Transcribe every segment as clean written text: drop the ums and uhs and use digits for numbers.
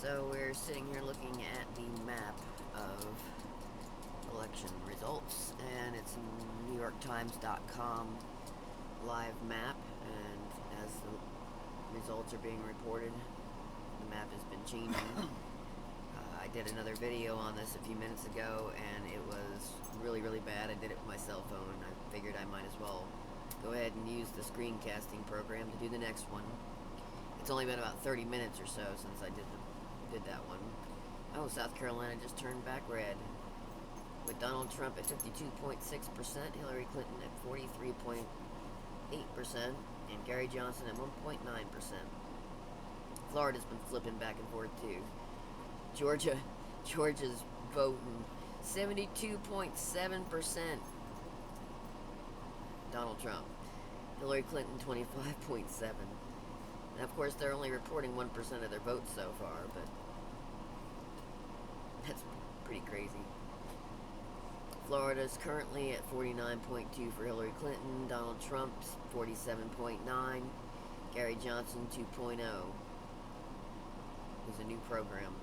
So we're sitting here looking at the map of election results, and it's a NewYorkTimes.com live map, and as the results are being reported, the map has been changing. I did another video on this a few minutes ago, and it was really bad. I did it with my cell phone. I figured I might as well go ahead and use the screencasting program to do the next one. It's only been about 30 minutes or so since I did that one. Oh, South Carolina just turned back red, with Donald Trump at 52.6%, Hillary Clinton at 43.8%, and Gary Johnson at 1.9%. Florida's been flipping back and forth too. Georgia's voting 72.7% Donald Trump. Hillary Clinton 25.7%. And of course, they're only reporting 1% of their votes so far, but that's pretty crazy. Florida's currently at 49.2 for Hillary Clinton, Donald Trump's 47.9, Gary Johnson 2.0. Is a new program.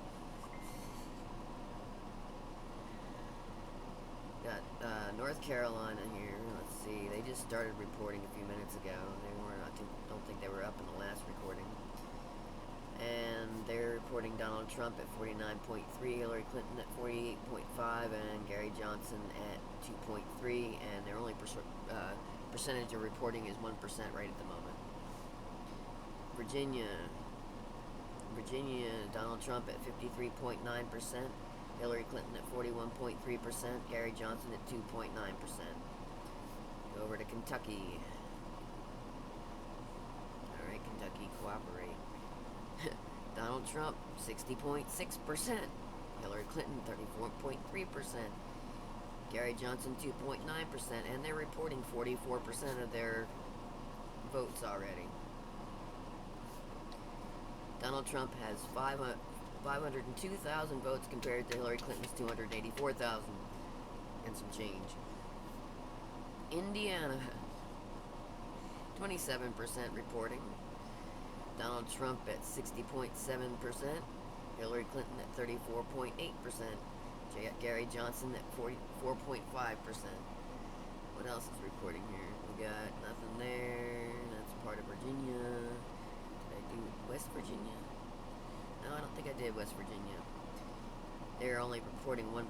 Got North Carolina here. Let's see. They just started reporting a few minutes ago. They weren't. I don't think they were up in the last recording. And they're reporting Donald Trump at 49.3, Hillary Clinton at 48.5, and Gary Johnson at 2.3. And their only percentage of reporting is 1% right at the moment. Virginia, Donald Trump at 53.9%. Hillary Clinton at 41.3%, Gary Johnson at 2.9%. Go over to Kentucky. Alright, Kentucky, cooperate. Donald Trump, 60.6%. Hillary Clinton, 34.3%. Gary Johnson, 2.9%. And they're reporting 44% of their votes already. Donald Trump has 502,000 votes compared to Hillary Clinton's 284,000 and some change. Indiana, 27% reporting. Donald Trump at 60.7%. Hillary Clinton at 34.8%. Gary Johnson at 44.5%. What else is reporting here? We got nothing there. That's part of Virginia. Did I do West Virginia? No, I don't think I did West Virginia. They're only reporting 1%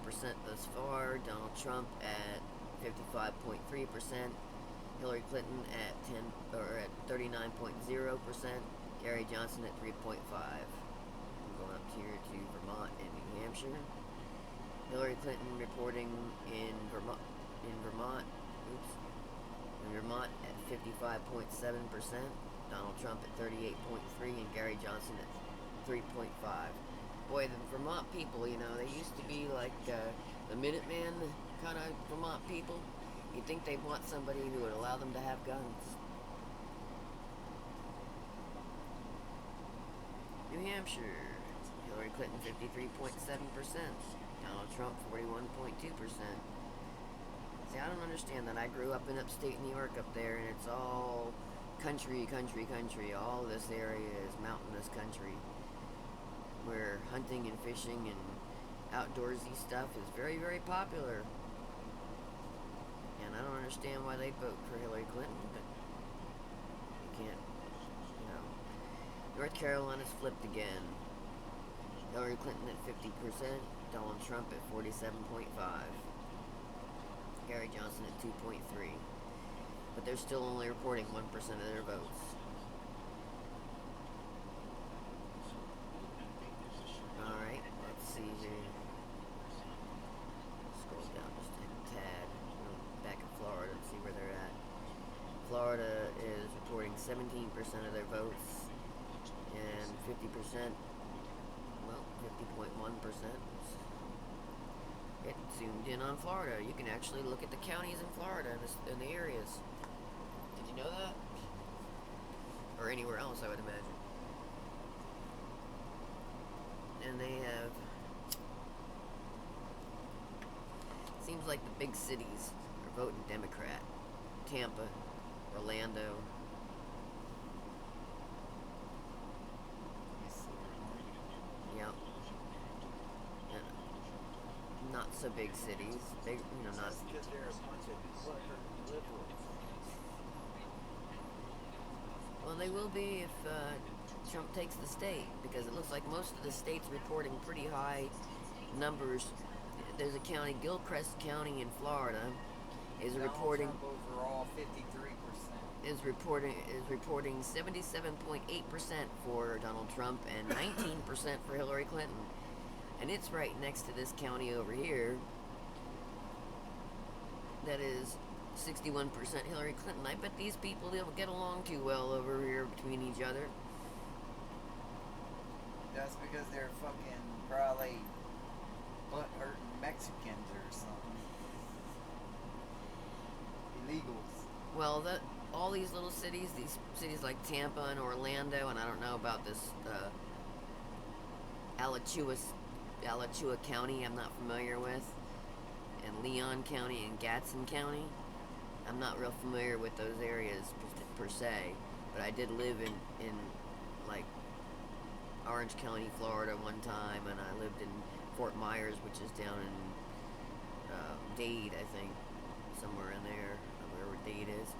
thus far. Donald Trump at 55.3%. Hillary Clinton at 39.0%. Gary Johnson at 3.5%. I'm going up here to Vermont and New Hampshire. Hillary Clinton reporting in Vermont at 55.7%. Donald Trump at 38.3%, and Gary Johnson at 3.5. Boy, the Vermont people, they used to be like the Minuteman kind of Vermont people. You'd think they'd want somebody who would allow them to have guns. New Hampshire, Hillary Clinton 53.7%, Donald Trump 41.2%. See, I don't understand that. I grew up in upstate New York up there, and it's all country. All this area is mountainous country, where hunting and fishing and outdoorsy stuff is very popular. And I don't understand why they vote for Hillary Clinton, but you can't, North Carolina's flipped again. Hillary Clinton at 50%, Donald Trump at 47.5%, Gary Johnson at 2.3%. But they're still only reporting 1% of their votes. Alright, let's see here. Scroll down just a tad. Back in Florida and see where they're at. Florida is reporting 17% of their votes, and 50%, 50.1%. It zoomed in on Florida. You can actually look at the counties in Florida and the areas. Did you know that? Or anywhere else, I would imagine. And they have... Seems like the big cities are voting Democrat. Tampa, Orlando. Yep. not so big cities. Big, not. That's because they're a bunch of liberals. Well, they will be if Trump takes the state, because it looks like most of the states reporting pretty high numbers. There's a county, Gilchrist County in Florida, is Donald reporting Trump overall 53%. is reporting 77.8% for Donald Trump and 19% for Hillary Clinton, and it's right next to this county over here that is 61% Hillary Clinton. I bet these people don't get along too well over here between each other. That's because they're fucking probably butt-hurting Mexicans or something. Illegals. Well, all these little cities, these cities like Tampa and Orlando, and I don't know about this Alachua County, I'm not familiar with, and Leon County and Gadsden County. I'm not real familiar with those areas per se, but I did live in like Orange County, Florida one time, and I lived in Fort Myers, which is down in Dade, I think, somewhere in there, wherever Dade is.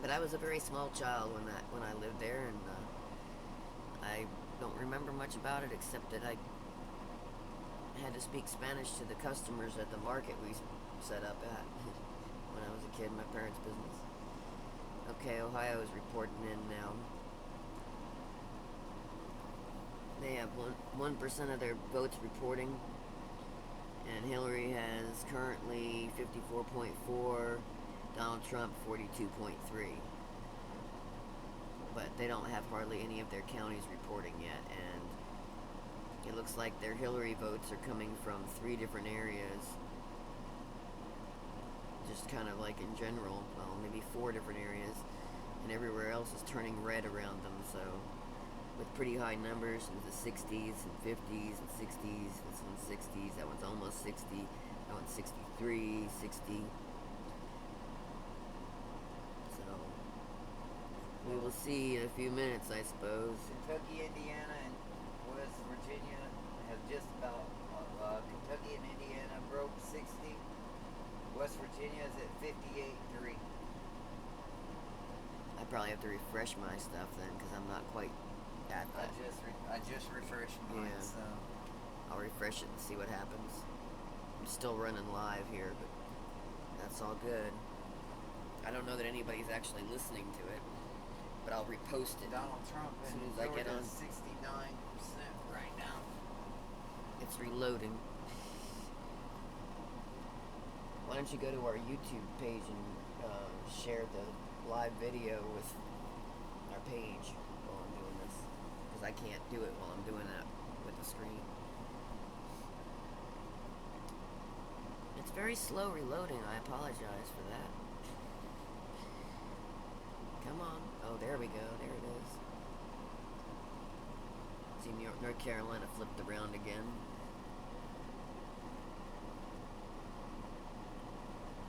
But I was a very small child when I lived there, and I don't remember much about it except that I had to speak Spanish to the customers at the market we set up at when I was a kid in my parents' business. Okay, Ohio is reporting in now. They have 1% of their votes reporting, and Hillary has currently 54.4, Donald Trump 42.3. But they don't have hardly any of their counties reporting yet, and it looks like their Hillary votes are coming from 3 different areas. Just kind of like in general, well, maybe 4 different areas, and everywhere else is turning red around them, so with pretty high numbers in the 60s and 50s and 60s, this one's 60s, that one's almost 60, that one's 63, 60. So we will see in a few minutes, I suppose. Kentucky, Indiana, and West Virginia have just about, Kentucky and Indiana broke 60. West Virginia is at 58.3. I probably have to refresh my stuff then, because I'm not quite at that. I just refreshed mine, Yeah. so I'll refresh it and see what happens. I'm still running live here, but that's all good. I don't know that anybody's actually listening to it, but I'll repost it. Donald Trump As in soon as I get Georgia on. is 69% right now. It's reloading. Why don't you go to our YouTube page and share the live video with our page while I'm doing this, because I can't do it while I'm doing that with the screen. It's very slow reloading. I apologize for that. Come on. Oh, there we go. There it is. See, North Carolina flipped around again.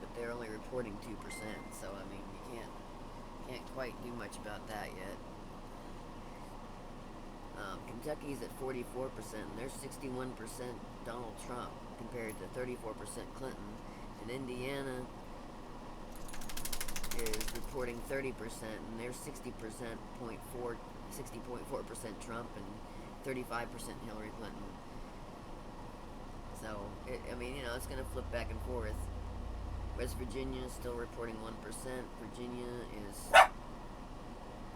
But they're only reporting 2%, so I mean, you can't quite do much about that yet. Kentucky's at 44%, and they're 61% Donald Trump compared to 34% Clinton. And Indiana is reporting 30%, and they're 60.4% Trump and 35% Hillary Clinton. So, I mean, it's going to flip back and forth. West Virginia is still reporting 1%. Virginia is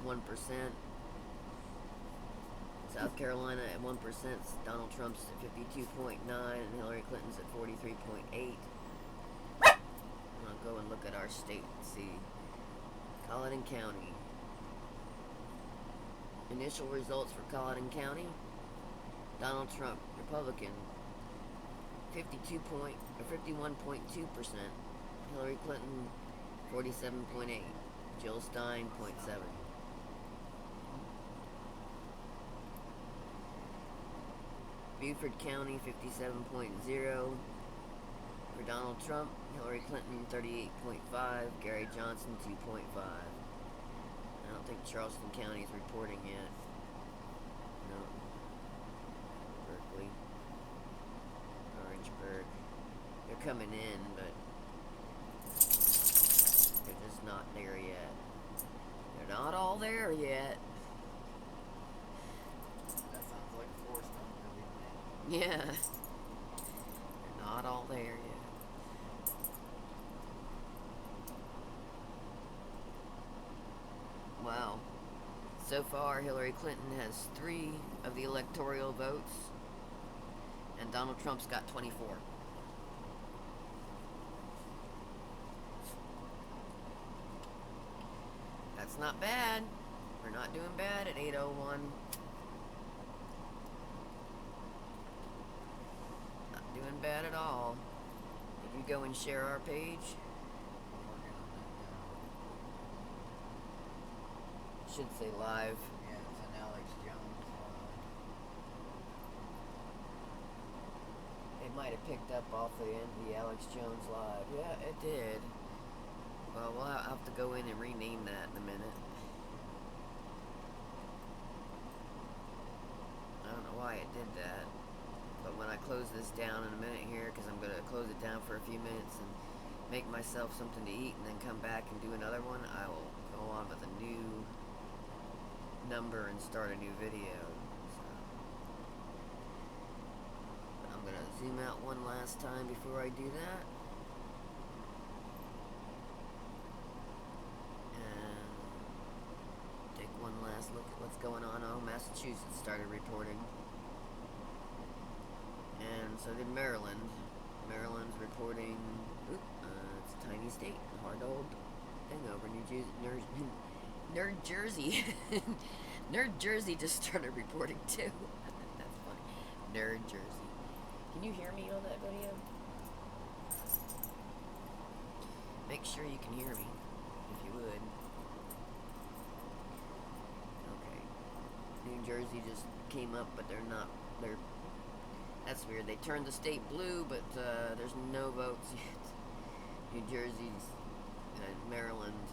1%. South Carolina at 1%. Donald Trump's at 52.9, and Hillary Clinton's at 43.8. I'll go and look at our state and see. Colleton County. Initial results for Colleton County. Donald Trump, Republican, 51.2%. Hillary Clinton, 47.8. Jill Stein, 0.7. Beaufort County, 57.0. For Donald Trump, Hillary Clinton, 38.5. Gary Johnson, 2.5. I don't think Charleston County is reporting yet. No. Berkeley. coming in, but they're just not there yet. They're not all there yet. That sounds like Forrest Gump movie, man. Yeah. They're not all there yet. Wow. So far, Hillary Clinton has 3 of the electoral votes, and Donald Trump's got 24. That's not bad. We're not doing bad at 8:01. Not doing bad at all. Did you go and share our page? I'm working on that now. Should say live. Yeah, it's an Alex Jones. It might have picked up off the end of the Alex Jones live. Yeah, it did. Well, we'll have to go in and rename that in a minute. I don't know why it did that. But when I close this down in a minute here, because I'm going to close it down for a few minutes and make myself something to eat and then come back and do another one, I will go on with a new number and start a new video. So, I'm going to zoom out one last time before I do that. And take one last look at what's going on. Oh, Massachusetts started reporting. And so did Maryland. Maryland's reporting. It's a tiny state. Hard to hold thing over. Nerd Jersey. Nerd Jersey just started reporting too. That's funny. Nerd Jersey. Can you hear me on that video? Make sure you can hear me, if you would. Okay. New Jersey just came up, but they're not. That's weird. They turned the state blue, but there's no votes yet. New Jersey, Maryland,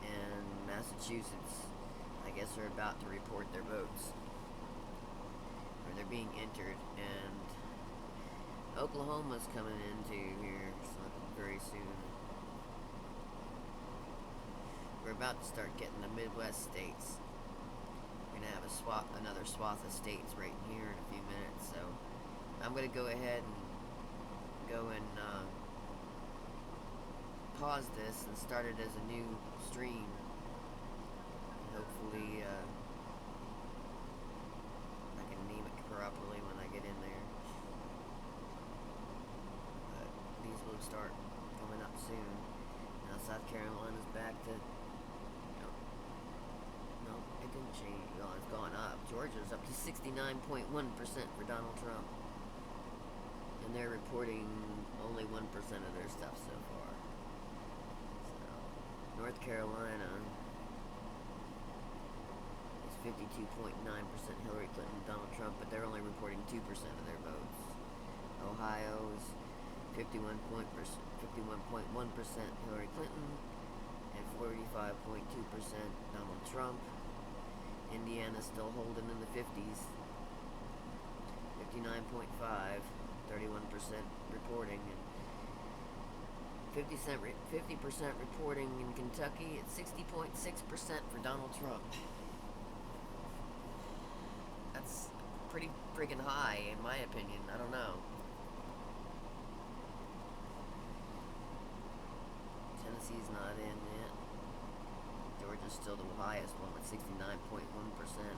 and Massachusetts, I guess, are about to report their votes. Or they're being entered. And Oklahoma's coming into here very soon. We're about to start getting the Midwest states. We're going to have another swath of states right here in a few minutes, so I'm going to go ahead and go and pause this and start it as a new stream. And hopefully I can name it properly when I get in there. But these will start coming up soon. Now South Carolina's back to... No, it didn't change. Well, it's gone up. Georgia's up to 69.1% for Donald Trump. And they're reporting only 1% of their stuff so far. So, North Carolina is 52.9% Hillary Clinton, Donald Trump, but they're only reporting 2% of their votes. Ohio is 51.1% Hillary Clinton and 45.2% Donald Trump. Indiana's still holding in the 50s. 59.5%. 31% reporting, and 50% reporting in Kentucky at 60.6% for Donald Trump. That's pretty friggin' high, in my opinion. I don't know. Tennessee's not in yet. Georgia's still the highest one with 69.1%,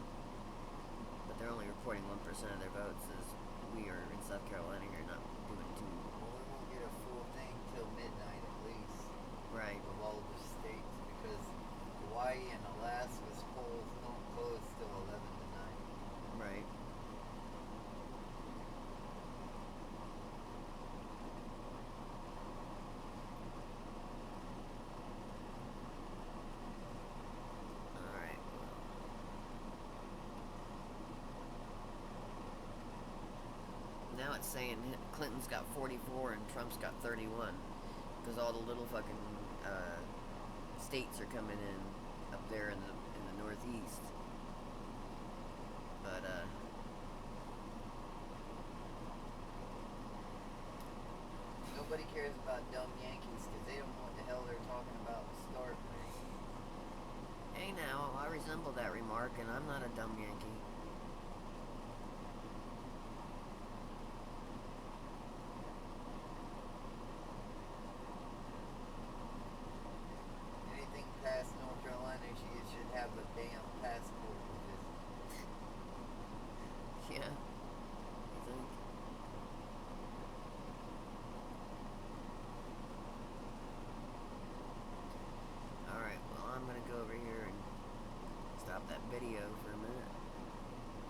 but they're only reporting 1% of their votes. As we are in South Carolina here, not doing too. Well, we won't get a full thing till midnight at least. Right. Of all the states, because Hawaii and Alaska's polls don't close till 11 tonight. Right. Now it's saying Clinton's got 44 and Trump's got 31, because all the little fucking states are coming in up there in the Northeast. But nobody cares about dumb Yankees because they don't know what the hell they're talking about to start with. Hey now, I resemble that remark, and I'm not a dumb Yankee.